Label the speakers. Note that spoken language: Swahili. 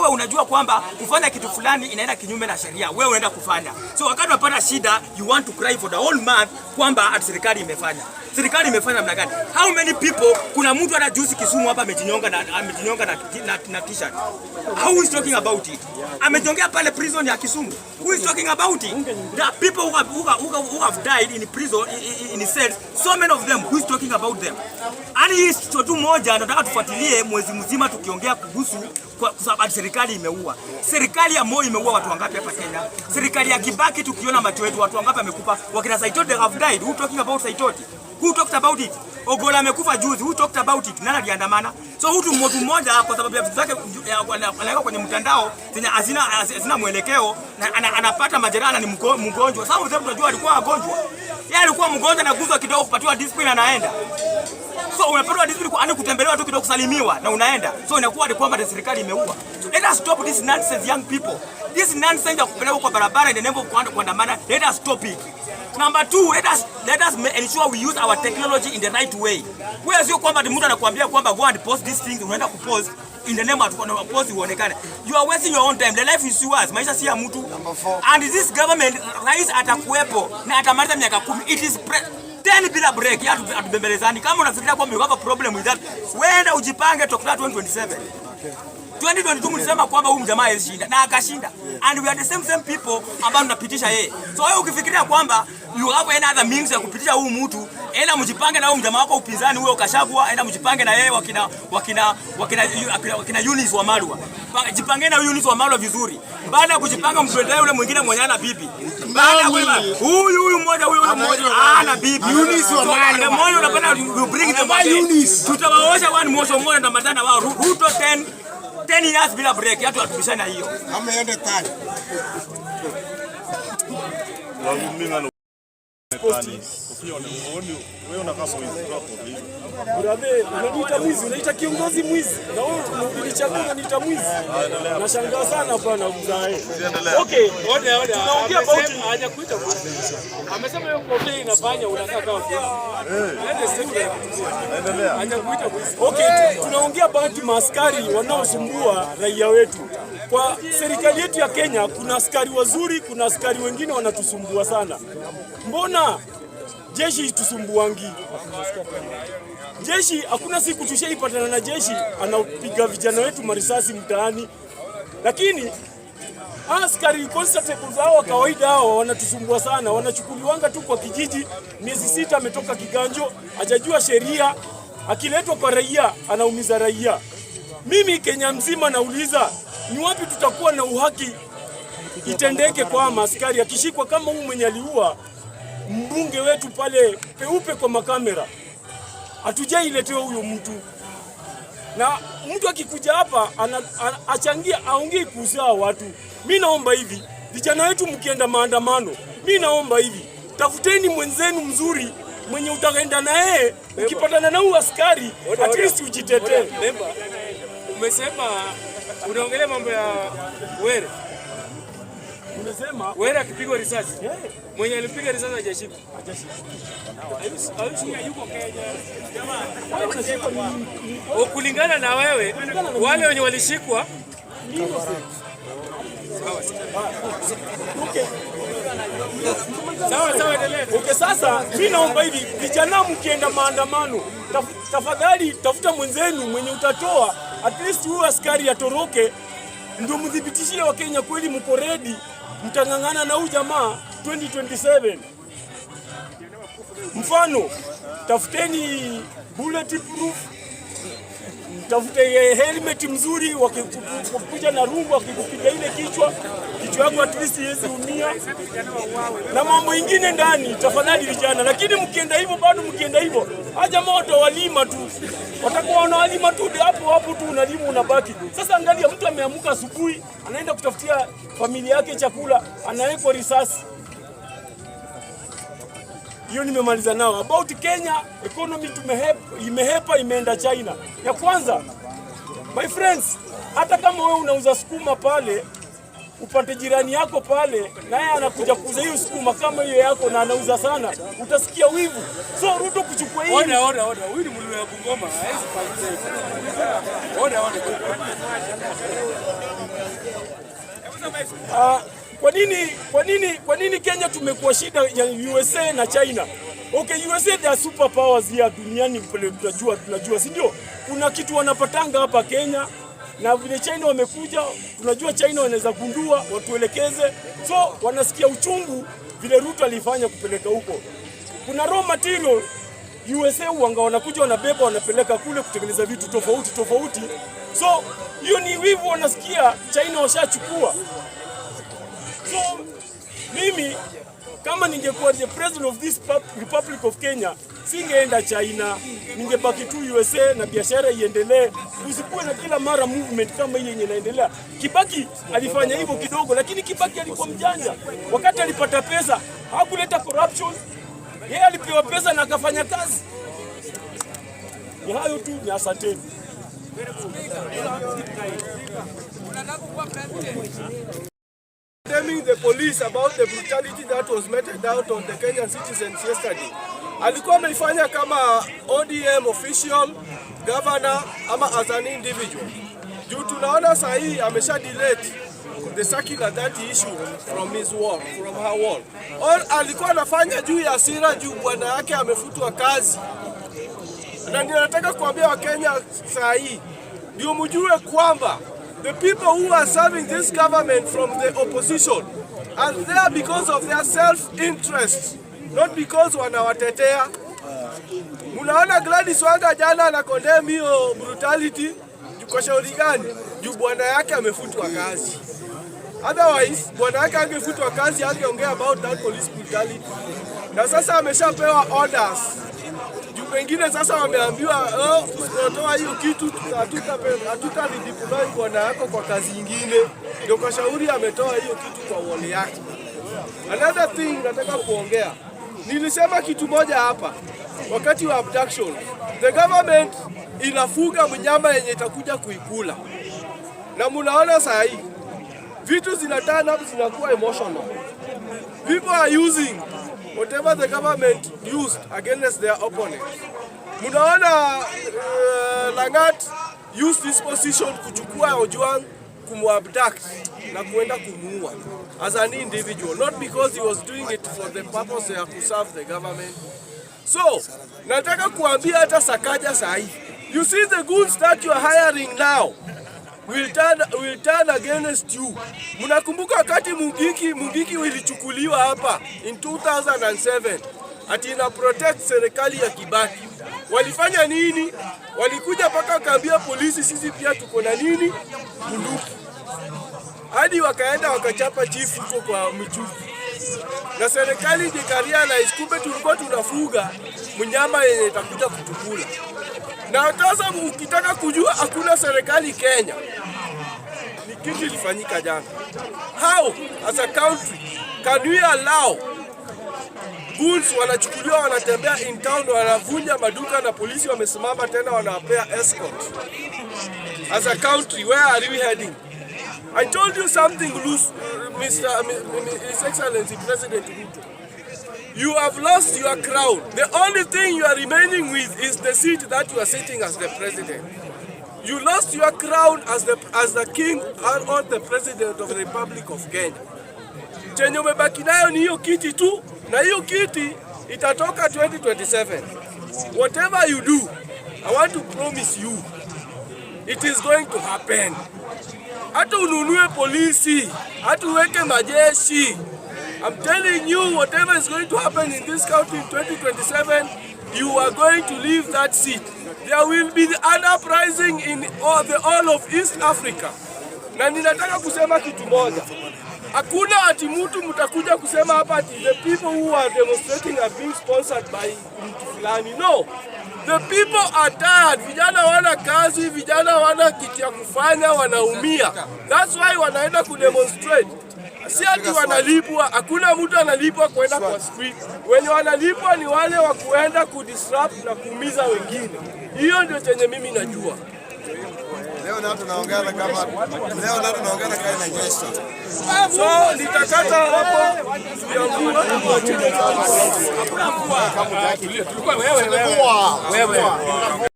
Speaker 1: wewe unajua kwamba kufanya kitu fulani inaenda kinyume na sheria, wewe unaenda kufanya. So wakati unapata shida, you want to cry for the whole month kwamba serikali imefanya. Serikali imefanya namna gani? How many people, kuna mtu ana juzi Kisumu hapa amejinyonga na t-shirt. Who is talking about it? Amejongea pale prison ya Kisumu. Who is talking about it? There are people who have died in prison in cells. So many of them, who is talking about them? Ani hii tu moja nataka tufuatilie mwezi mzima tukiongea kuhusu kwa sababu serikali imeua. Serikali ya Moi imeua watu wangapi hapa Kenya? Serikali ya Kibaki tukiona macho yetu watu wangapi wamekufa? Wakina Saitoti they have died. Who talking about Saitoti? Who talked about it? Ogola amekufa juzi. Who talked about it? Nani aliandamana? So mtu mmoja kwa sababu ya vitu zake anaweka kwenye mtandao zenye hazina mwelekeo na anapata majeraha ni mgonjwa. Sasa wote tunajua alikuwa mgonjwa. Yeye alikuwa mgonjwa na kuzwa kidogo kupatiwa discipline anaenda. So unapatiwa discipline ani kutembelewa tu kidogo kusalimiwa na unaenda. So inakuwa ni kwamba serikali imeua. So let us stop this nonsense young people. This nonsense ya kupeleka kwa barabara in the name of kuandamana. Let us stop it. Number 2, let us ensure we use our technology in the right way. Wewe sio kwamba mtu anakuambia kwamba go and post these things, unaenda kupost in the name of post uonekane. You are wasting your own time. The life is yours. Maisha si ya mtu. And this government rais atakuepo na atamaliza miaka 10. It is 10 bila break. Ya atubembelezani. Kama unafikiria kwamba you have a problem with that, wenda ujipange tokla 2027. 2022 mlisema kwamba huyu mjamaa alishinda na akashinda, and we are the same people ambao tunapitisha yeye. So wewe ukifikiria kwamba you have any other means ya kupitisha huyu mtu, enda mjipange na huyu mjamaa wako upinzani huyo Kashagwa, enda mjipange na yeye wakina Eunice Wamalwa. Jipange na Eunice Wamalwa vizuri. Baada ya kujipanga mtuendee yule mwingine mwenye ana bibi. Baada ya huyu mmoja ana bibi. Eunice Wamalwa. Mmoja unapenda you bring them back. Tutawaosha one motion mmoja na matana wao. Ruto 10 years bila break, hatu atubishana hiyo.
Speaker 2: Ameende tani.
Speaker 3: Wewe unakaa mwizi hapo hivi.
Speaker 4: Brother, unaniita mwizi, unaita kiongozi mwizi. Na wewe unanichagua unaniita mwizi. Nashangaa sana bwana mzae. Okay, tunaongea about hajakuita mwizi. Amesema hiyo kofia inafanya unakaa kama mwizi. Endelea. Hajakuita mwizi. Okay, tunaongea about maaskari wanaosumbua raia wetu. Kwa serikali yetu ya Kenya kuna askari wazuri, kuna askari wengine wanatusumbua sana. Mbona jeshi itusumbuangi? Jeshi hakuna siku tushaipatana na jeshi anapiga vijana wetu marisasi mtaani. Lakini askari constables hao kawaida hao wanatusumbua sana. Wanachukuliwanga tu kwa kijiji, miezi 6 ametoka kiganjo, hajajua sheria, akiletwa kwa raia anaumiza raia. Mimi Kenya mzima nauliza, ni wapi tutakuwa na uhaki itendeke kwa maaskari akishikwa kama huyu mwenye aliua mbunge wetu pale peupe kwa makamera? Hatujailetewa huyo mtu. Na mtu akikuja hapa achangia aongee kuhusu watu. Mimi naomba hivi, vijana wetu mkienda maandamano, mimi naomba hivi, tafuteni mwenzenu mzuri mwenye utaenda na yeye, ukipatana na huyu askari at least ujitetee.
Speaker 5: Umesema unaongelea mambo ya Were.
Speaker 4: Umesema
Speaker 5: Were akipigwa risasi. Mwenye alipiga risasi hajashikwa. Yuko Kenya. Jamani. Kulingana na wewe, wale wenye walishikwa sawa endelea.
Speaker 4: Okay, sasa mimi naomba hivi, vijana mkienda maandamano, tafadhali tafuta mwenzenu mwenye utatoa at least huyu askari atoroke, ndio mdhibitishie wa Kenya kweli mko ready, mtangangana na huyu jamaa 2027. Mfano, tafuteni bulletproof, tafute helmet mzuri, wakikuja na rungu wakikupiga ile kichwa yako at least yezi umia na mambo ingine ndani. Tafadhali vijana, lakini mkienda hivyo bado mkienda hivyo jamaa watawalima tu, watakuwa wanawalima tu hapo tu, unalima unabaki. Sasa angalia, mtu ameamka asubuhi anaenda kutafutia familia yake chakula, anawekwa risasi. Hiyo nimemaliza nao. About Kenya economy imehepa imeenda China. Ya kwanza, my friends, hata kama wewe unauza sukuma pale, upate jirani yako pale naye anakuja kuuza hiyo sukuma kama hiyo yako na anauza sana, utasikia wivu. So Ruto kuchukua hii.
Speaker 5: Oda. Huyu ni mlio ya Bungoma, haizi pale. Oda.
Speaker 4: Kwa nini Kenya tumekuwa shida ya USA na China? Okay, USA they are super powers here duniani, tunajua si ndio? Kuna kitu wanapatanga hapa Kenya, na vile China wamekuja, tunajua China wanaweza gundua watuelekeze, so wanasikia uchungu vile Ruto alifanya kupeleka huko. Kuna raw material USA wanakuja wanabeba wanapeleka kule kutengeneza vitu tofauti, so hiyo ni wivu wanasikia China washachukua. So mimi kama ningekuwa the president of this Republic of Kenya, singeenda China, ningebaki tu USA na biashara iendelee. Usikuwe na kila mara movement kama hii yenye inaendelea. Kibaki alifanya hivyo kidogo, lakini Kibaki alikuwa mjanja. Wakati alipata pesa, hakuleta corruption. Yeye alipewa pesa na akafanya kazi. Ni hayo tu, ni asanteni.
Speaker 2: Condemning the police about the brutality that was meted out on the Kenyan citizens yesterday. Alikuwa ameifanya kama ODM official, governor ama as an individual. Juu tunaona saa hii amesha delete the circular that he issued from his wall, from her wall. Alikuwa anafanya juu ya hasira juu bwana yake amefutwa kazi. Na ndio nataka kuambia Wakenya saa hii ndio mjue kwamba the people who are serving this government from the opposition are there because of their self-interest, not because wanawatetea. Munaona Gladys Wanga jana na condemn hiyo brutality kwa shauri gani? Juu bwana yake amefutwa kazi. Otherwise, bwana yake angefutwa kazi angeongea about that police brutality. Na sasa ameshapewa orders. Wengine sasa wameambiwa tusipotoa hiyo kitu hatutalideploy bwana yako kwa kazi nyingine. Ndio kwa shauri ametoa hiyo kitu kwa wale yake. Another thing nataka kuongea. Nilisema kitu moja hapa. Wakati wa abduction, the government inafuga mnyama yenye itakuja kuikula. Na munaona saa hii vitu zinatana zinakuwa emotional. People are using whatever the government used against their opponents. Munaona Langat used this position kuchukua Ojwang kumuabduct na kuenda kumuua as an individual, not because he was doing it for the purpose to serve the government. So, nataka kuambia hata Sakaja sahi. You see the goods that you are hiring now will turn against you. Munakumbuka wakati Mungiki ilichukuliwa hapa in 2007 ati ina protect serikali ya Kibaki. Walifanya nini? Walikuja paka kaambia polisi sisi pia tuko na nini? Bunduki. Hadi wakaenda wakachapa chief huko kwa Mchuki. Na serikali jikaria na iskumbe tulikuwa tunafuga mnyama yenye itakuja kutukula. Na sasa ukitaka kujua hakuna serikali Kenya, ni kitu ilifanyika jana. How as a country can we allow bulls wanachukuliwa wanatembea in town wanavunja maduka na polisi wamesimama tena wanawapea escort? As a country, where are we heading? I told you something, His Excellency President Ruto. You have lost your crown. The only thing you are remaining with is the seat that you are sitting as the president. You lost your crown as the king or the president of the Republic of Kenya. Chenye umebaki nayo ni hiyo kiti tu, na hiyo kiti itatoka 2027. Whatever you do, I want to promise you, it is going to happen. Hata ununue polisi, hata uweke majeshi. I'm telling you, whatever is going to happen in this country in 2027, you are going to leave that seat. There will be the uprising in all of East Africa. Na ninataka kusema kitu moja. Hakuna ati mtu mtakuja kusema hapa ati the people who are demonstrating are being sponsored by mtu fulani. No. The people are tired. Vijana wana kazi, vijana wana kitu ya kufanya, wanaumia. That's why wanaenda kudemonstrate. Si ati wanalipwa, hakuna mtu analipwa kwenda kwa street. Wenye wanalipwa ni wale wa kuenda kudisrupt na kuumiza wengine. Hiyo ndio chenye mimi najua.
Speaker 6: Leo na tunaongea kama nyesha.
Speaker 2: So nitakata hapo ya mvua.
Speaker 5: Wewe.